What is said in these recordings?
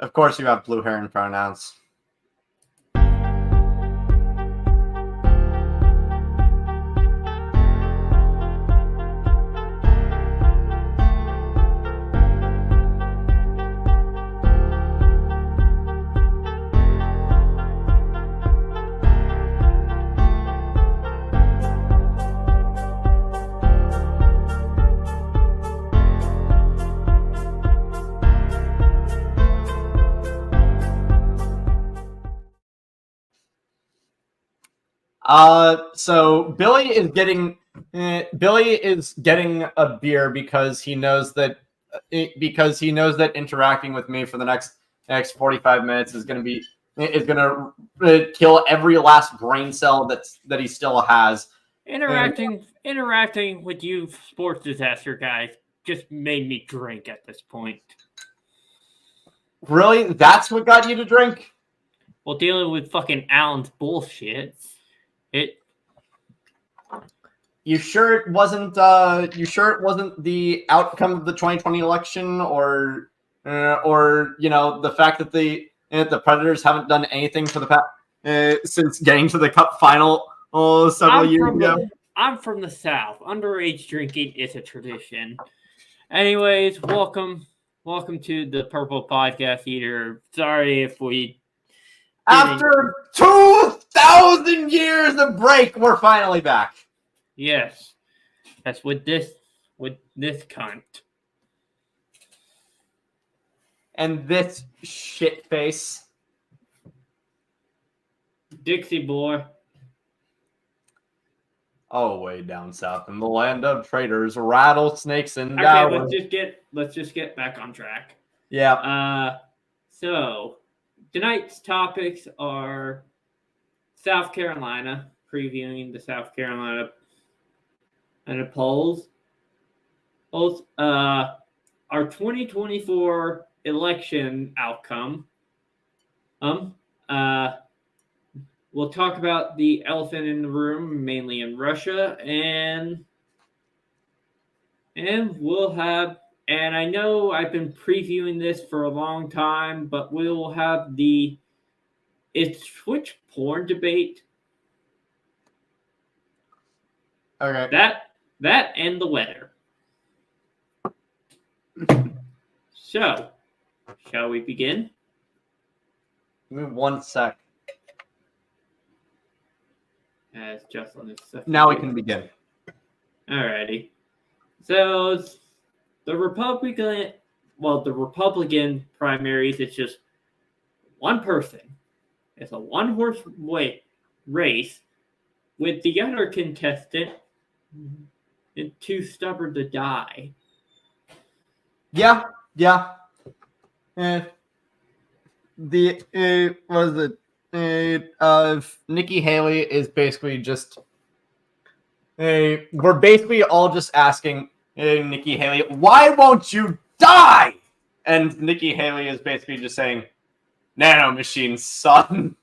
Of course, you have blue heron pronouns. So Billy is getting a beer because he knows that interacting with me for the next 45 minutes is going to kill every last brain cell that he still has. Interacting with you sports disaster guys just made me drink at this point. Really? That's what got you to drink? Well, dealing with fucking Alan's bullshit. You sure it wasn't the outcome of the 2020 election, or the fact that the Predators haven't done anything for the past since getting to the Cup final several years ago? I'm from the South. Underage drinking is a tradition. Anyways, welcome to the Purple Podcast Eater. Sorry if we after 2,000 years of break, we're finally back. Yes, that's with this cunt and this shit face, Dixie boy. Oh, way down south in the land of traitors, rattlesnakes, and okay. Let's just get back on track. Yeah. So tonight's topics are South Carolina, previewing the South Carolina and the polls. Our 2024 election outcome. We'll talk about the elephant in the room, mainly in Russia, and we'll have. And I know I've been previewing this for a long time, but we'll have the Twitch porn debate. Okay. That and the weather. So, shall we begin? Give me 1 sec. As Jocelyn is such now we can begin. Alrighty. So the Republican primaries, it's just one person. It's a one-horse race with the other contestant too stubborn to die. Yeah. Nikki Haley is basically just. We're basically all just asking Nikki Haley, why won't you die? And Nikki Haley is basically just saying, nanomachines, son.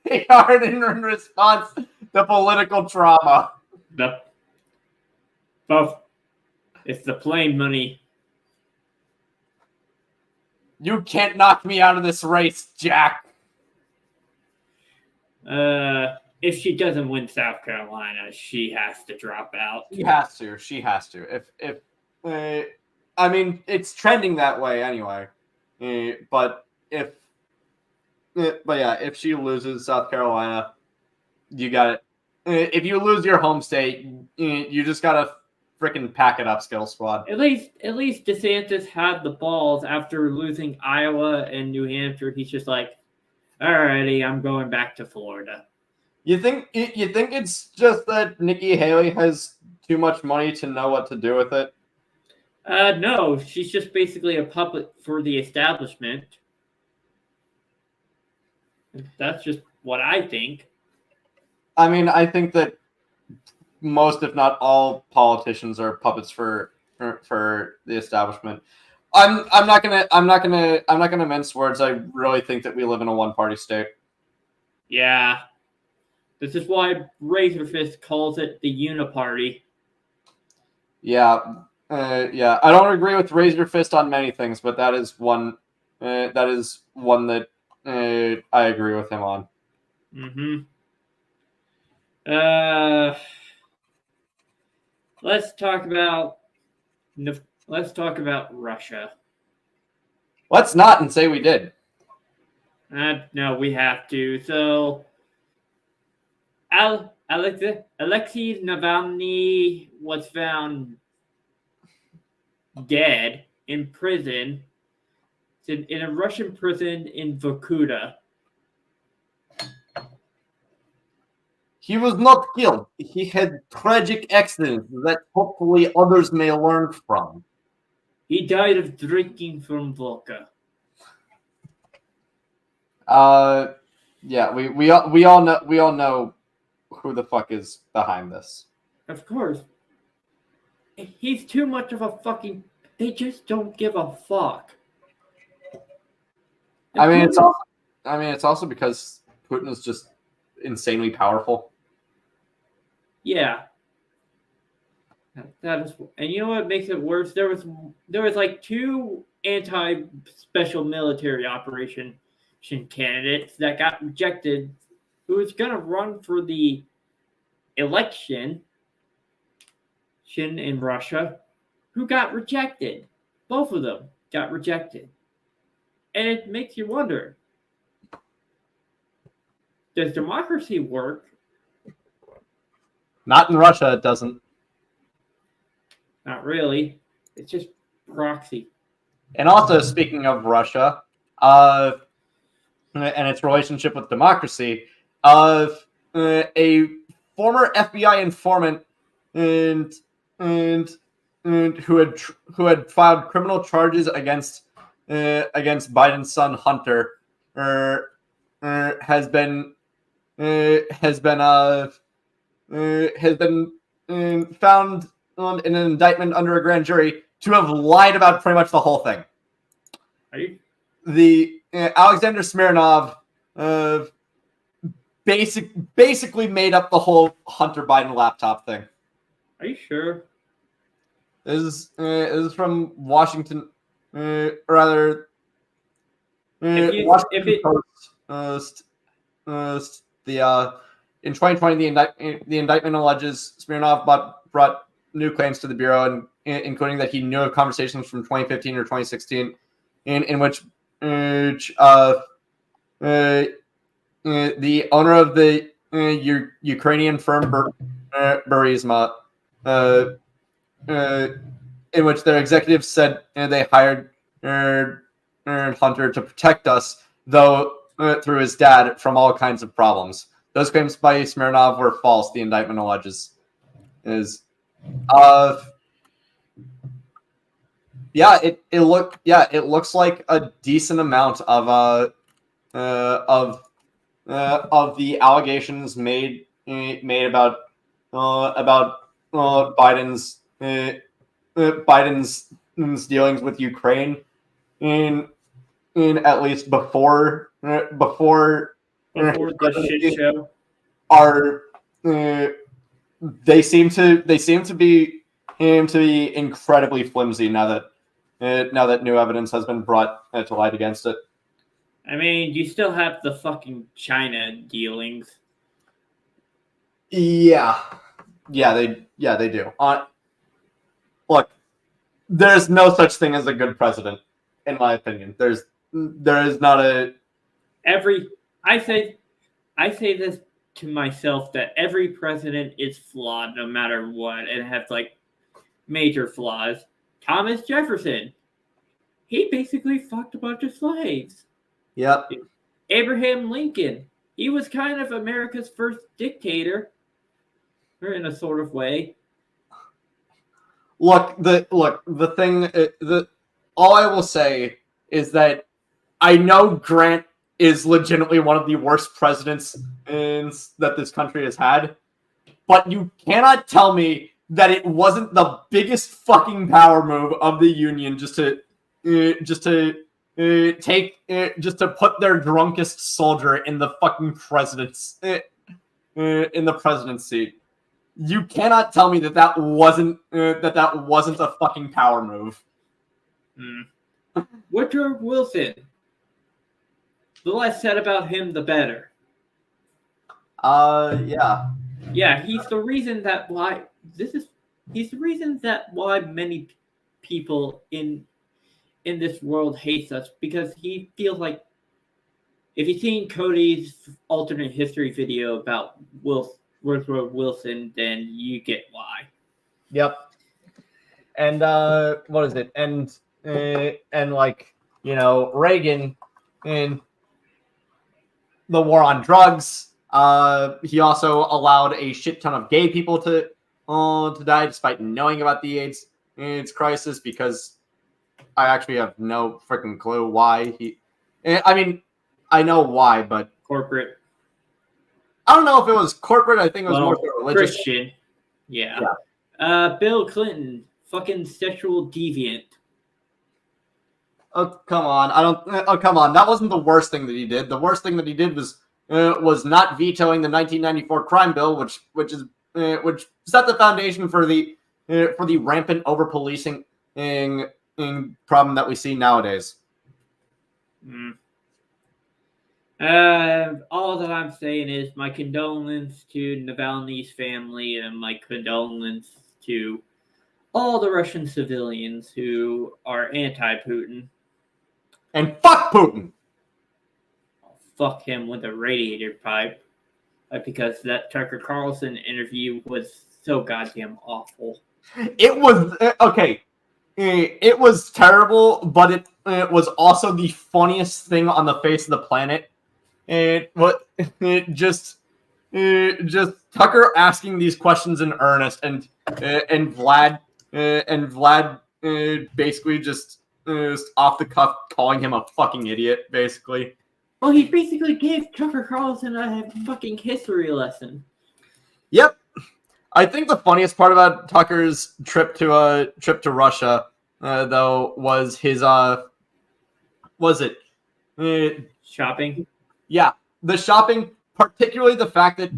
They are in response to political trauma. It's the plain money. You can't knock me out of this race, Jack. If she doesn't win South Carolina, she has to drop out. She has to. I mean, it's trending that way anyway. But if she loses South Carolina, you got it. If you lose your home state, you just gotta freaking pack it up, Skittle Squad. At least DeSantis had the balls after losing Iowa and New Hampshire. He's just like, alrighty, I'm going back to Florida. You think it's just that Nikki Haley has too much money to know what to do with it? No, she's just basically a puppet for the establishment. That's just what I think. I mean, I think that most, if not all, politicians are puppets for the establishment. I'm not gonna mince words. I really think that we live in a one-party state. Yeah. This is why Razorfist calls it the Uniparty. Yeah. I don't agree with Razorfist on many things, but that is one that is one that I agree with him on. Mm-hmm. Let's talk about Russia. Let's not and say we did. No, we have to. So, Alexei Navalny was found dead in prison, in a Russian prison in Vorkuta. He was not killed. He had tragic accidents that hopefully others may learn from. He died of drinking from vodka. Yeah, we all know who the fuck is behind this. Of course. He's too much of a fucking. They just don't give a fuck. I mean, it's also because Putin is just insanely powerful. Yeah. That is, and you know what makes it worse? There was like 2 anti-special military operation candidates that got rejected, who was gonna run for the election in Russia, who got rejected. Both of them got rejected. And it makes you wonder, does democracy work? Not in Russia, it doesn't. Not really. It's just proxy. And also, speaking of Russia, and its relationship with democracy, a former FBI informant and who had filed criminal charges against Biden's son Hunter has been found in an indictment under a grand jury to have lied about pretty much the whole thing. The Alexander Smirnov basically made up the whole Hunter Biden laptop thing. Are you sure? This is from Washington, Washington Post. In 2020, the indictment alleges Smirnov brought new claims to the bureau, including that he knew of conversations from 2015 or 2016, in which the owner of the Ukrainian firm Burisma, in which their executives said they hired Hunter to protect us, though through his dad, from all kinds of problems. Those claims by Smirnov were false, the indictment alleges. It looks like a decent amount of the allegations made about Biden's dealings with Ukraine in at least before the shit show are they seem to be incredibly flimsy now that new evidence has been brought to light against it. I mean, you still have the fucking China dealings. Yeah, they do. Look, there's no such thing as a good president, in my opinion. There is not a. I say this to myself, that every president is flawed no matter what, and has like major flaws. Thomas Jefferson, he basically fucked a bunch of slaves. Yep. Abraham Lincoln, he was kind of America's first dictator, or in a sort of way. All I will say is that I know Grant is legitimately one of the worst presidents that this country has had, but you cannot tell me that it wasn't the biggest fucking power move of the Union just to put their drunkest soldier in the fucking president's seat. You cannot tell me that wasn't a fucking power move. Woodrow Wilson, The less said about him, the better. Yeah. Yeah, he's the reason that why he's the reason that why many people in this world hates us, because he feels like, if you've seen Cody's alternate history video about Woodrow Wilson, then you get why. Yep. And what is it? And like, you know, Reagan in the war on drugs. He also allowed a shit ton of gay people to die, despite knowing about the AIDS crisis. Because I actually have no freaking clue why he. I mean, I know why, but Corporate. I don't know if it was corporate. I think it was Well, more so religious. Christian. Yeah. Bill Clinton, fucking sexual deviant. Oh, come on! I don't. Oh, come on! That wasn't the worst thing that he did. The worst thing that he did was not vetoing the 1994 crime bill, which set the foundation for the rampant over policing problem that we see nowadays. All that I'm saying is my condolence to Navalny's family, and my condolence to all the Russian civilians who are anti-Putin. And fuck Putin! I'll fuck him with a radiator pipe, because that Tucker Carlson interview was so goddamn awful. It was okay. It was terrible, but it was also the funniest thing on the face of the planet. Just Tucker asking these questions in earnest, and Vlad basically just off the cuff calling him a fucking idiot, basically. Well, he basically gave Tucker Carlson a fucking history lesson. Yep. I think the funniest part about Tucker's trip to Russia, though, was his shopping. Yeah, the shopping, particularly the fact that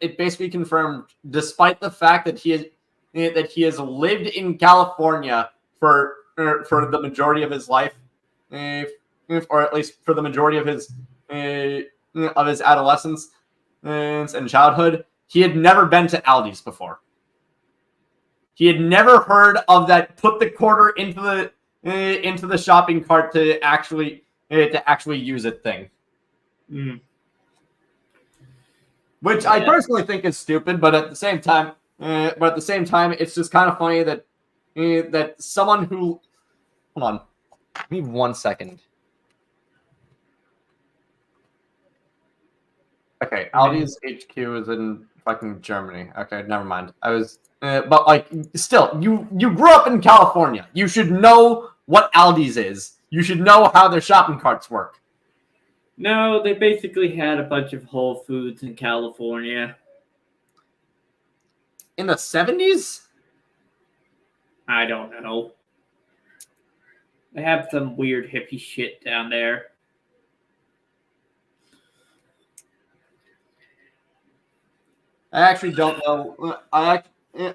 it basically confirmed, despite the fact that he has lived in California for the majority of his life, or at least for the majority of his adolescence and childhood, he had never been to Aldi's before. He had never heard of that. Put the quarter into the shopping cart to actually use it thing. Which I personally think is stupid, but at the same time, it's just kind of funny that that someone who, hold on, give me 1 second. Okay, Aldi's HQ is in fucking Germany. Okay, never mind. I was, but like, still, you grew up in California. You should know what Aldi's is. You should know how their shopping carts work. No, they basically had a bunch of Whole Foods in California. In the 70s? I don't know. They have some weird hippie shit down there. I actually don't know. I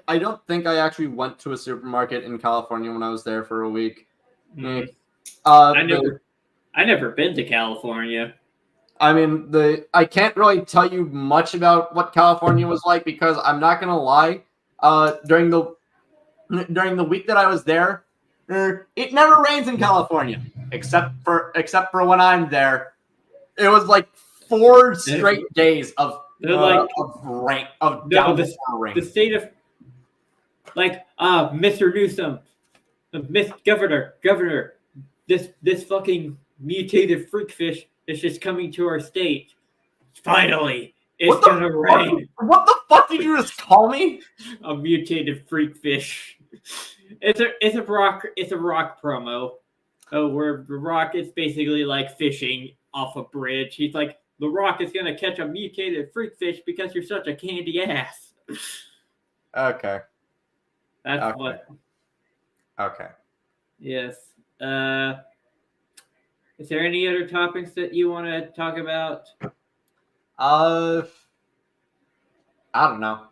don't think I actually went to a supermarket in California when I was there for a week. I never been to California. I mean, I can't really tell you much about what California was like, because I'm not gonna lie. During the week that I was there, it never rains in California, except for when I'm there. It was like 4 straight days of rain, of downpour rain. The state of, like, Mr. Newsom, Governor, this fucking mutated freak fish is just coming to our state. Finally, it's gonna rain. What the fuck did you just call me? A mutated freak fish. It's a rock promo. Oh, where the Rock is basically like fishing off a bridge. He's like, the Rock is gonna catch a mutated freak fish because you're such a candy ass. Okay. That's okay. what. Okay. Yes. Is there any other topics that you want to talk about? I don't know.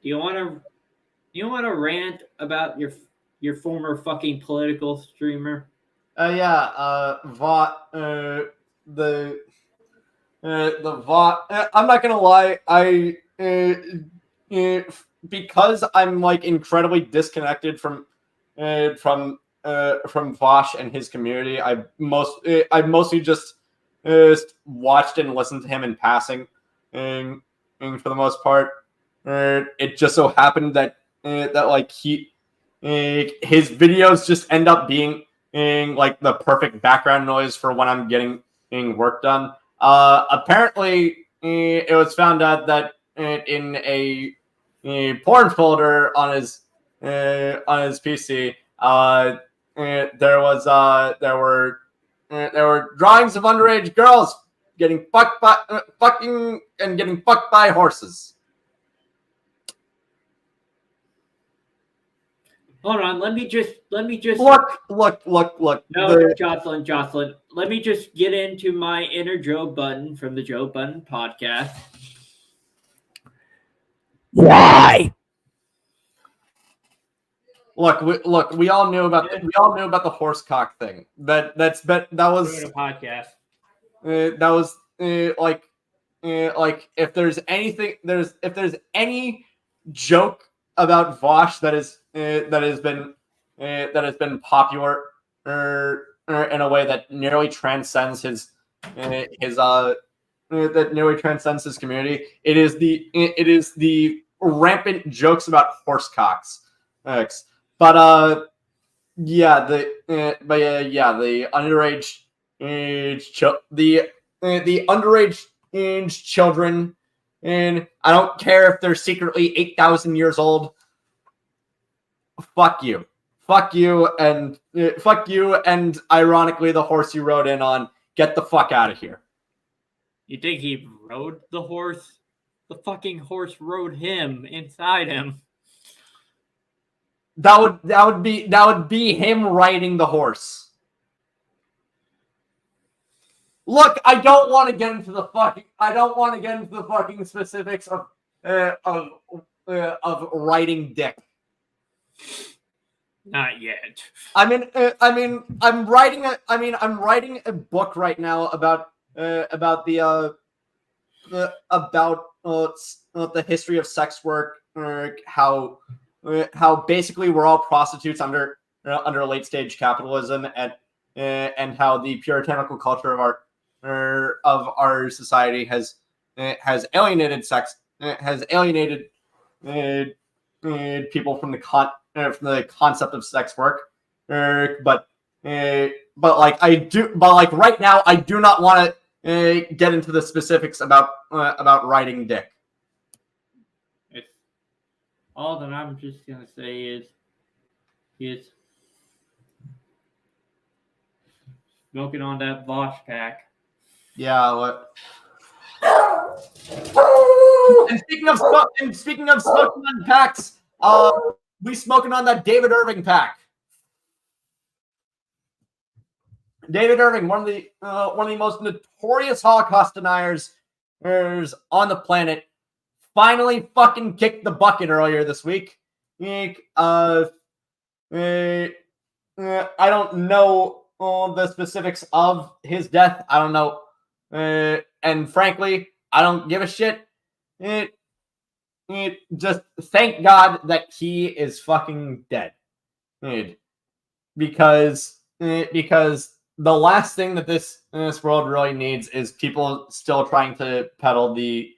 Do you want to rant about your former fucking political streamer? Vought, the Vought. I'm not gonna lie, because I'm like incredibly disconnected from Vosh and his community. I mostly just watched and listened to him in passing, and for the most part, it just so happened that like his videos just end up being like the perfect background noise for when I'm getting work done. Apparently, it was found out that in a porn folder on his PC, there were drawings of underage girls getting fucked by fucking and getting fucked by horses. Hold on, let me just Look. No, Jocelyn. Let me just get into my inner Joe Budden from the Joe Budden podcast. Why? Look. We all knew about the horse cock thing. That was Doing a podcast. That was like if there's any joke about Vosh that has been popular in a way that nearly transcends his community. It is the rampant jokes about horse cocks. But the underage the underage children, and I don't care if they're secretly 8,000 years old. Fuck you, and ironically, the horse you rode in on. Get the fuck out of here. You think he rode the horse? The fucking horse rode him inside him. That would be him riding the horse. Look, I don't want to get into the fucking specifics of riding dick. Not yet. I'm writing a book right now about the history of sex work, how basically we're all prostitutes under late stage capitalism, and how the puritanical culture of our society has alienated people from the concept of sex work. But right now I do not want to get into the specifics about riding dick. All that I'm just gonna say is smoking on that Vosh pack. Yeah, what? And speaking of smoking on packs, we smoking on that David Irving pack. David Irving, one of the most notorious Holocaust deniers on the planet, finally fucking kicked the bucket earlier this week. I don't know the specifics of his death. I don't know, and frankly, I don't give a shit. Just thank God that he is fucking dead, because the last thing that this world really needs is people still trying to peddle the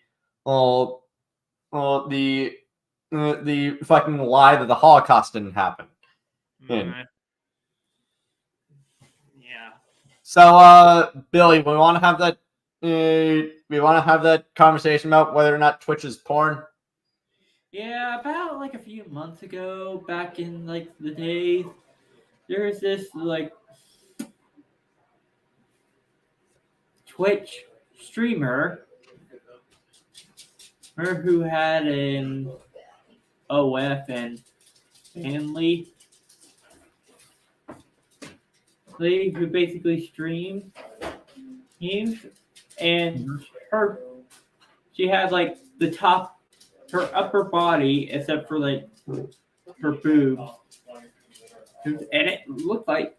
fucking lie that the Holocaust didn't happen. Yeah. So, Billy, we want to have that. We want to have that conversation about whether or not Twitch is porn. Yeah, about like a few months ago, back in like the days, there was this like Twitch streamer who had an OF and family who basically streamed games, and she had like her upper body except for like her boobs, and it looked like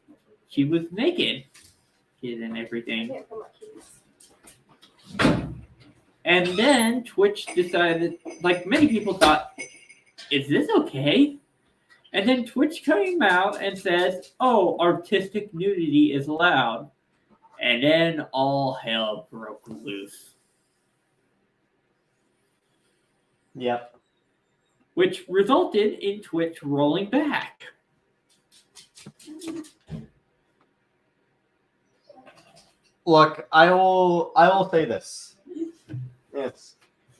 she was naked and everything. Here, come on, keys. And then Twitch decided, like many people thought, is this okay? And then Twitch came out and says, oh, artistic nudity is allowed. And then all hell broke loose. Yep. Which resulted in Twitch rolling back. Look, I will say this. It's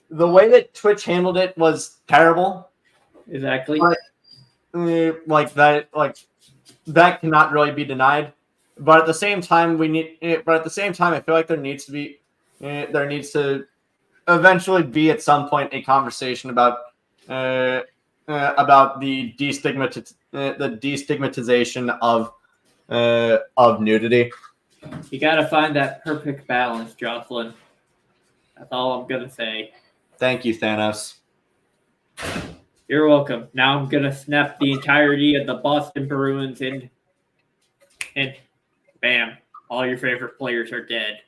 the way that Twitch handled it was terrible. Exactly. But, like that cannot really be denied. But at the same time, I feel like there needs to eventually be at some point a conversation about the destigmatization of nudity. You gotta find that perfect balance, Jocelyn. That's all I'm gonna say. Thank you, Thanos. You're welcome. Now I'm gonna snap the entirety of the Boston Bruins and bam, all your favorite players are dead.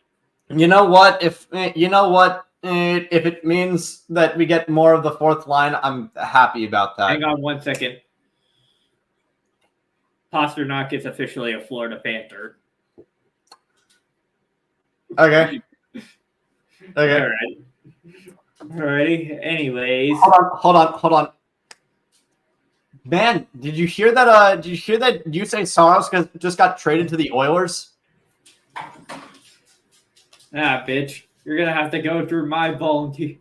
You know what? If it means that we get more of the fourth line, I'm happy about that. Hang on 1 second. Pasternak is officially a Florida Panther. Okay. Okay. All right. Alrighty. Anyways. Hold on. Man, did you hear that? Did you hear that Yusei Saros just got traded to the Oilers? Ah, bitch. You're gonna have to go through my volunteer.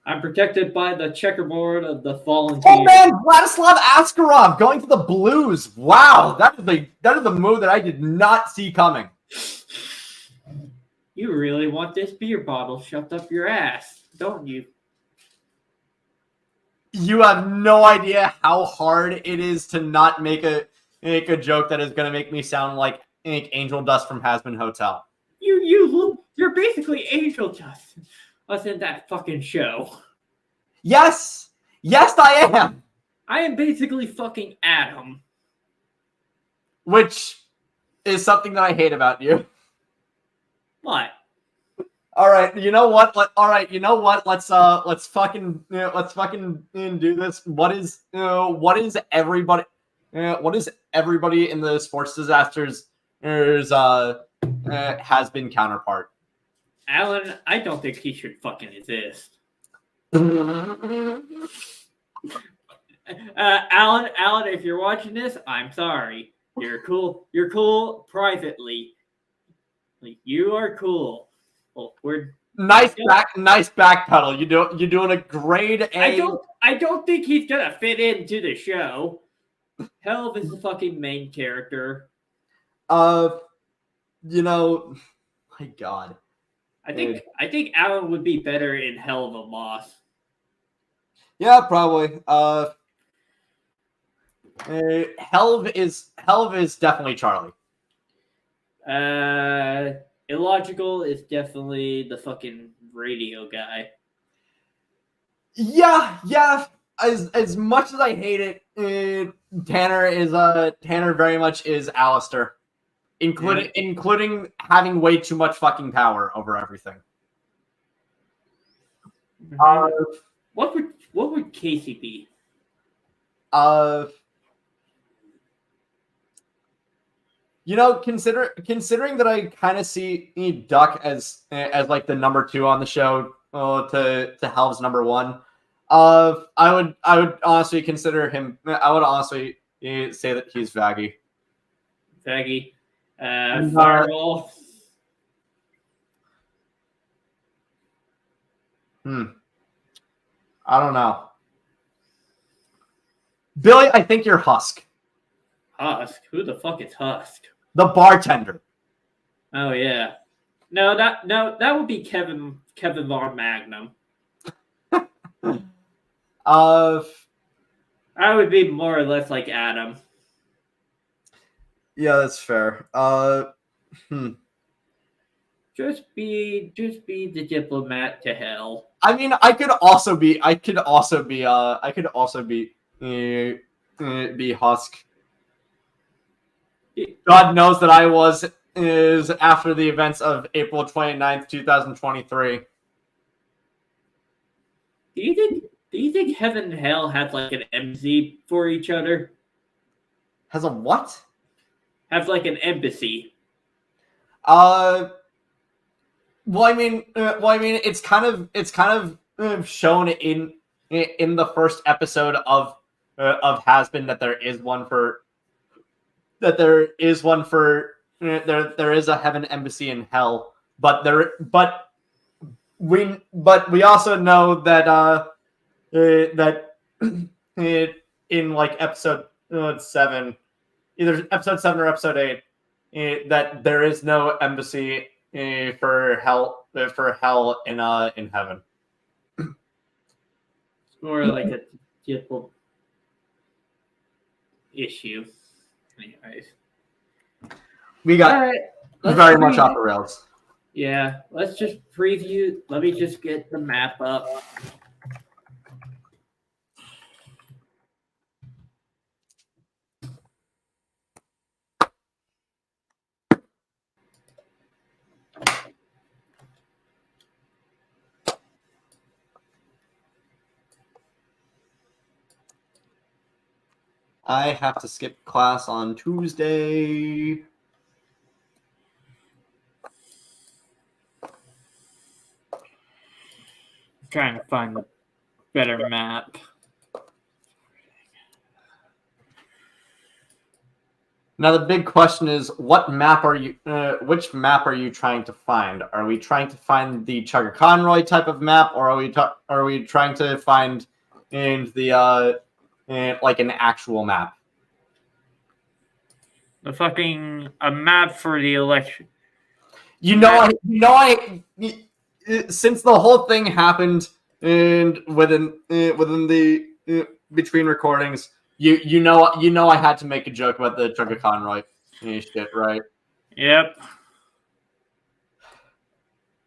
I'm protected by the checkerboard of the volunteer. Oh man, Vladislav Askarov going to the Blues. Wow, that is the move that I did not see coming. You really want this beer bottle shoved up your ass, don't you? You have no idea how hard it is to not make a joke that is going to make me sound like Angel Dust from Hazbin Hotel. You're basically Angel Dust. Us in that fucking show. Yes, I am. I am basically fucking Adam. Which is something that I hate about you. What? All right, you know what? Let's fucking do this. What is everybody in the sports disasters has been counterpart? Alan, I don't think he should fucking exist. Alan, if you're watching this, I'm sorry. You're cool. You're cool privately. Like, you are cool. Well, we're nice backpedal. You're doing a grade A. I don't think he's gonna fit into the show. Helv is the fucking main character. My God. I think Alan would be better in Hell of a Moss. Yeah, probably. Helv is definitely Charlie. Illogical is definitely the fucking radio guy. Yeah. As much as I hate it, Tanner very much is Alistair, including having way too much fucking power over everything. What would Casey be? Considering that I kind of see Duck as like the number 2 on the show to Helv's number 1. I would honestly consider him. I would honestly say that he's Vaggy. Fireball. I don't know. Billy, I think you're Husk. Husk? Who the fuck is Husk? The bartender. Oh yeah. No, that would be Kevin Von Magnum. I would be more or less like Adam. Yeah, that's fair. Just be the diplomat to hell. I mean, I could also be be Husk. God knows that I was is after the events of April 29th, 2023. Do you think heaven and hell have like an embassy for each other? Has a what? Have like an embassy? Well, I mean, it's kind of shown in the first episode of Has Been that there is one for there is a heaven embassy in hell, but we also know that that in like episode 7, either episode 7 or episode 8, that there is no embassy for hell in heaven. It's more like a difficult issue. Anyways, We got all right. very much off the rails. Yeah, let's just preview. Let me just get the map up. I have to skip class on Tuesday. Trying to find a better map. Now the big question is, what map are you? Which map are you trying to find? Are we trying to find the Chugga Conroy type of map, or are we trying to find in the like an actual map? A map for the election. Since the whole thing happened and within the between recordings, you know I had to make a joke about the Chugga Conroy shit, right? Yep.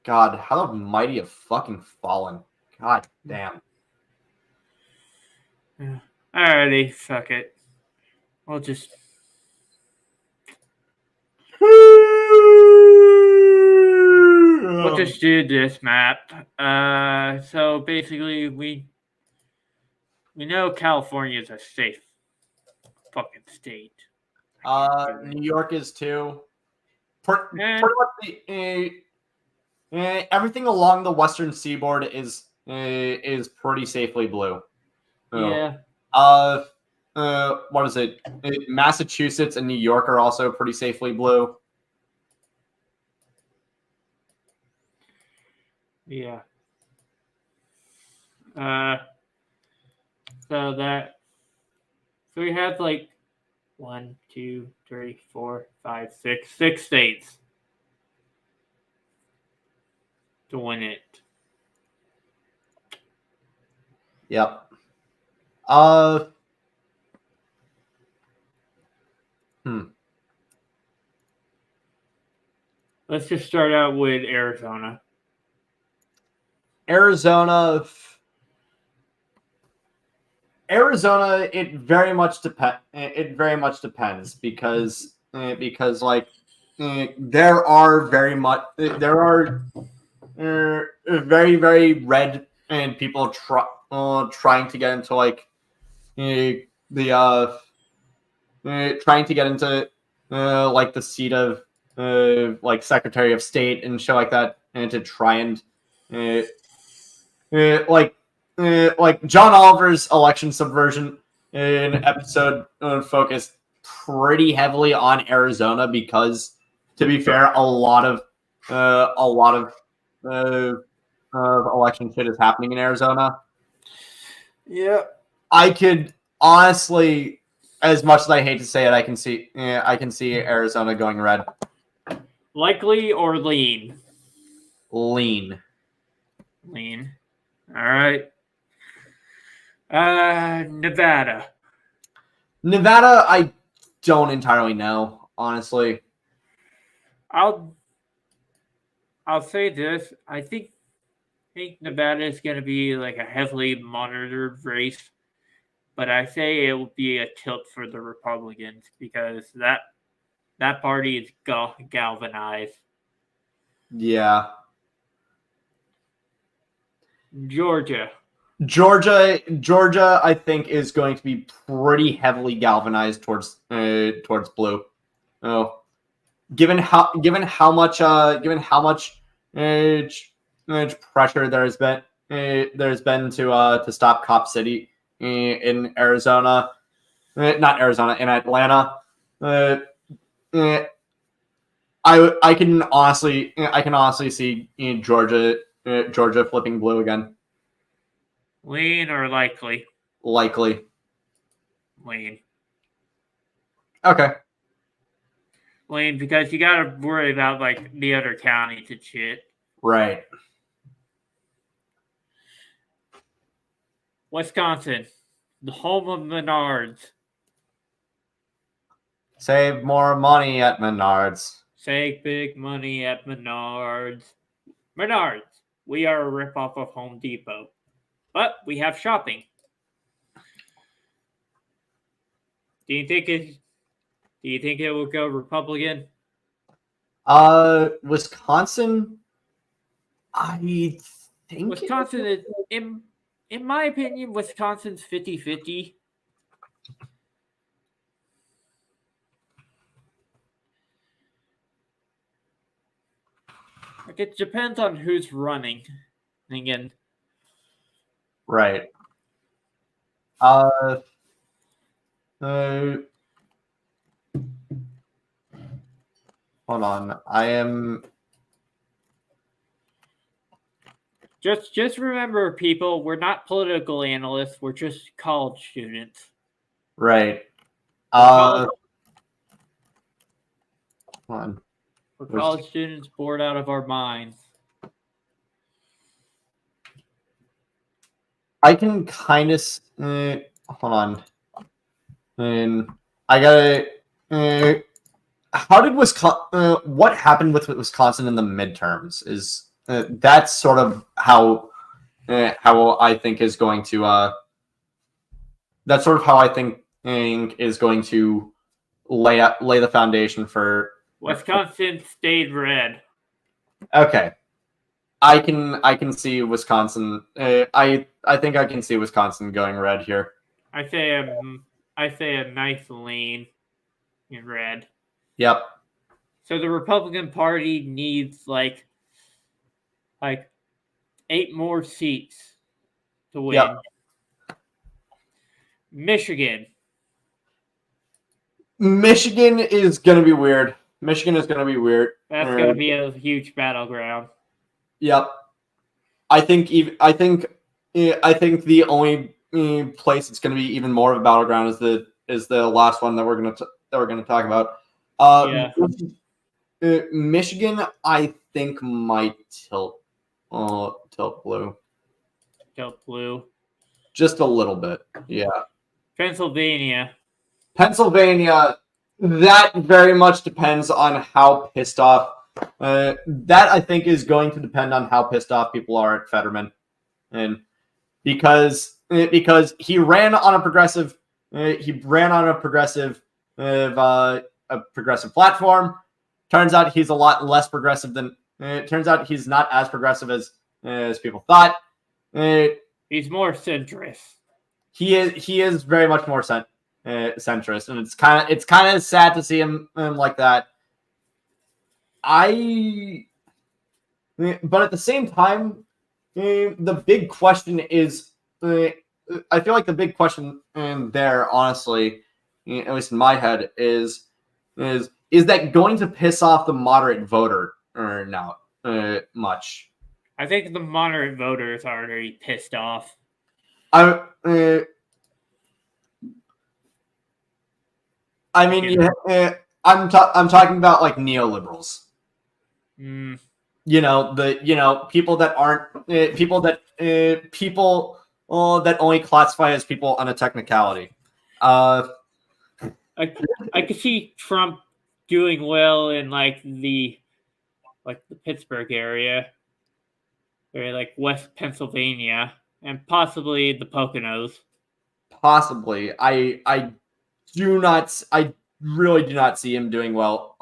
God, how the mighty have fucking fallen. God damn. Alrighty, fuck it. We'll just do this map. So basically, we know California is a safe fucking state. New York is too. Pretty much everything along the western seaboard is pretty safely blue. Yeah. What is it? Massachusetts and New York are also pretty safely blue. Yeah. So we have like 1, 2, 3, 4, 5, 6 states to win it. Yep. Let's just start out with Arizona. Arizona, it very much depends because like there are very very red and people trying to get into like trying to get into like the seat of like Secretary of State and shit like that, and to try and like John Oliver's election subversion in episode focused pretty heavily on Arizona because, to be fair, a lot of election shit is happening in Arizona. Yeah, I could honestly, as much as I hate to say it, I can see Arizona going red. Likely or lean? Lean. All right. Nevada, I don't entirely know, honestly. I'll say this. I think Nevada is going to be like a heavily monitored race, but I say it will be a tilt for the Republicans because that that party is galvanized. Yeah. Georgia. Georgia, I think, is going to be pretty heavily galvanized towards blue. Oh, given how much pressure there's been to stop Cop City in Arizona, not Arizona, in Atlanta. I can honestly see Georgia flipping blue again. Lean or likely? Likely. Lean. Okay. Lean, because you gotta worry about like the other counties and shit. Right. Wisconsin, the home of Menards. Save more money at Menards. Save big money at Menards. Menards, we are a ripoff of Home Depot, but we have shopping. Do you think it will go Republican? Wisconsin. I think Wisconsin is in my opinion, Wisconsin's 50-50. Like it depends on who's running. Again. Right. Hold on. I am. Just remember, people, we're not political analysts. We're just college students. Right. Hold on. We're college students bored out of our minds. I can kind of. Hold on. And I gotta. How did Wisconsin? What happened with Wisconsin in the midterms? Is that's sort of how I think is going to. That's sort of how I think is going to lay the foundation for. Wisconsin stayed red. Okay, I can see Wisconsin. I think I can see Wisconsin going red here. I say a nice lean in red. Yep. So the Republican Party needs like 8 more seats to win. Yep. Michigan is going to be weird. Michigan is going to be weird. That's going to be a huge battleground. Yep. I think the only place it's going to be even more of a battleground is the last one that we're going to talk about. Michigan, I think, might tilt blue. Tilt blue. Just a little bit. Yeah. Pennsylvania, that very much depends on how pissed off. That I think is going to depend on how pissed off people are at Fetterman, and because he ran on a progressive platform. Turns out he's a lot less progressive than. Turns out he's not as progressive as people thought. He's more centrist. He is very much more centrist, and it's kind of sad to see him like that. But at the same time, the big question is, I feel like the big question there, honestly, at least in my head, is that going to piss off the moderate voter or not much? I think the moderate voters are already pissed off. I mean, I'm talking about like neoliberals. Mm. People that aren't people that only classify as people on a technicality. I could see Trump doing well in the Pittsburgh area, or like West Pennsylvania, and possibly the Poconos. Possibly, I do really do not see him doing well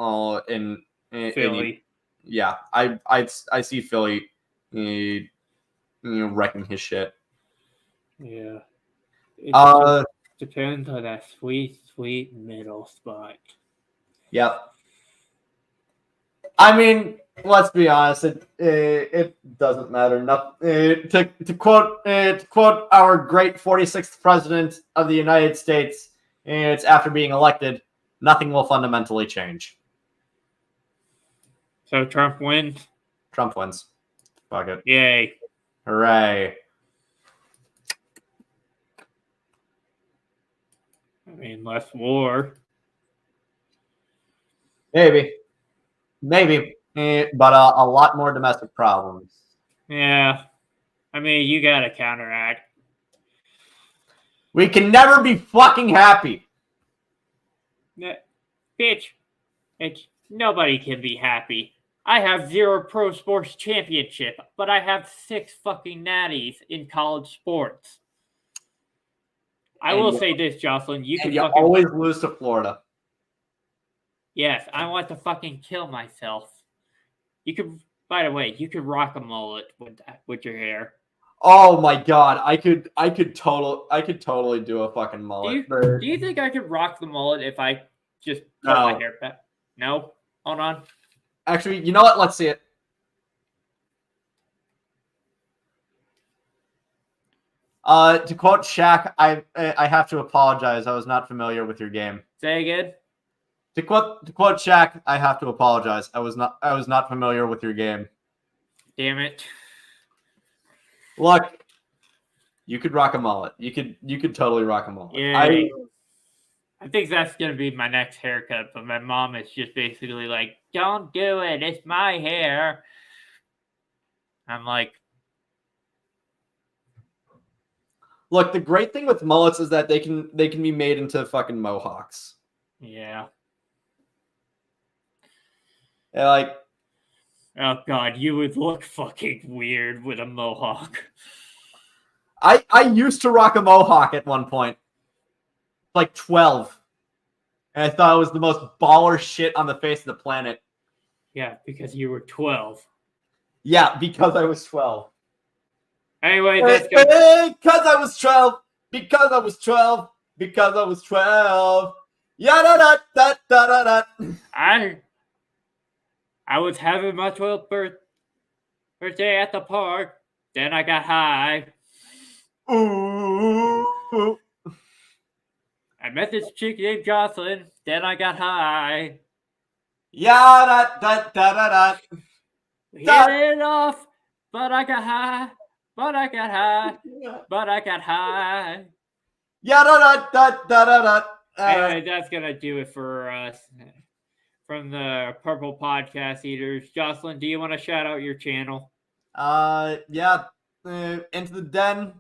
in Philly. yeah, I see Philly wrecking his shit. Yeah. It Depends depends on that sweet middle spot. Yep. I mean, let's be honest. It doesn't matter. To quote our great 46th president of the United States, it's after being elected, nothing will fundamentally change. So Trump wins. Trump wins. Fuck it. Yay! Hooray! I mean, less war. Maybe, but a lot more domestic problems. Yeah. I mean, you gotta counteract. We can never be fucking happy. Bitch, nobody can be happy. I have 0 pro sports championship, but I have 6 fucking natties in college sports. I will say this, Jocelyn. You can fucking always lose to Florida. Yes, I want to fucking kill myself. You could, by the way, you could rock a mullet with your hair. Oh my god, I could totally do a fucking mullet. Do you think I could rock the mullet if I just cut my hair back? No? Hold on. Actually, you know what? Let's see it. To quote Shaq, I have to apologize. I was not familiar with your game. Say again. To quote Shaq, I have to apologize. I was not familiar with your game. Damn it. Look, you could rock a mullet. You could totally rock a mullet. Yeah. I think that's gonna be my next haircut, but my mom is just basically like, "Don't do it. It's my hair." I'm like, look. The great thing with mullets is that they can be made into fucking mohawks. yeah. They're like, oh god, you would look fucking weird with a mohawk. I used to rock a mohawk at one point, like 12, and I thought it was the most baller shit on the face of the planet. Yeah, because you were 12. Yeah, because I was 12. Anyway, that's because I was 12. Because I was 12. Because I was 12. Yeah, da da da da da. I was having my 12th birthday at the park. Then I got high. Ooh. I met this chick named Jocelyn. Then I got high. Yeah, da da da da da. We hit it off, but I got high. But I got high. But I got high. Yeah, da da da da da da. Anyway, that's gonna do it for us from the Purple Podcast Eaters. Jocelyn, do you want to shout out your channel? Yeah. Into the Den.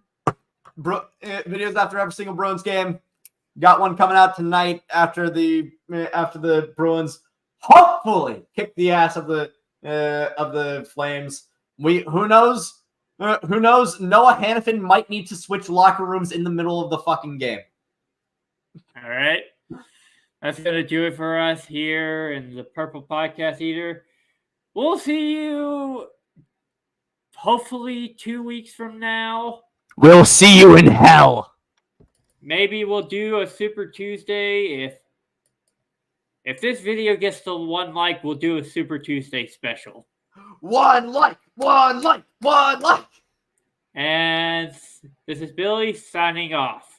Videos after every single Bruins game. Got one coming out tonight after the Bruins hopefully kick the ass of the Flames. Who knows? Who knows? Noah Hannafin might need to switch locker rooms in the middle of the fucking game. All right. That's going to do it for us here in the Purple Podcast Eater. We'll see you hopefully 2 weeks from now. We'll see you in hell. Maybe we'll do a Super Tuesday. If this video gets to 1 like, we'll do a Super Tuesday special. 1 like, 1 like, 1 like. And this is Billy signing off.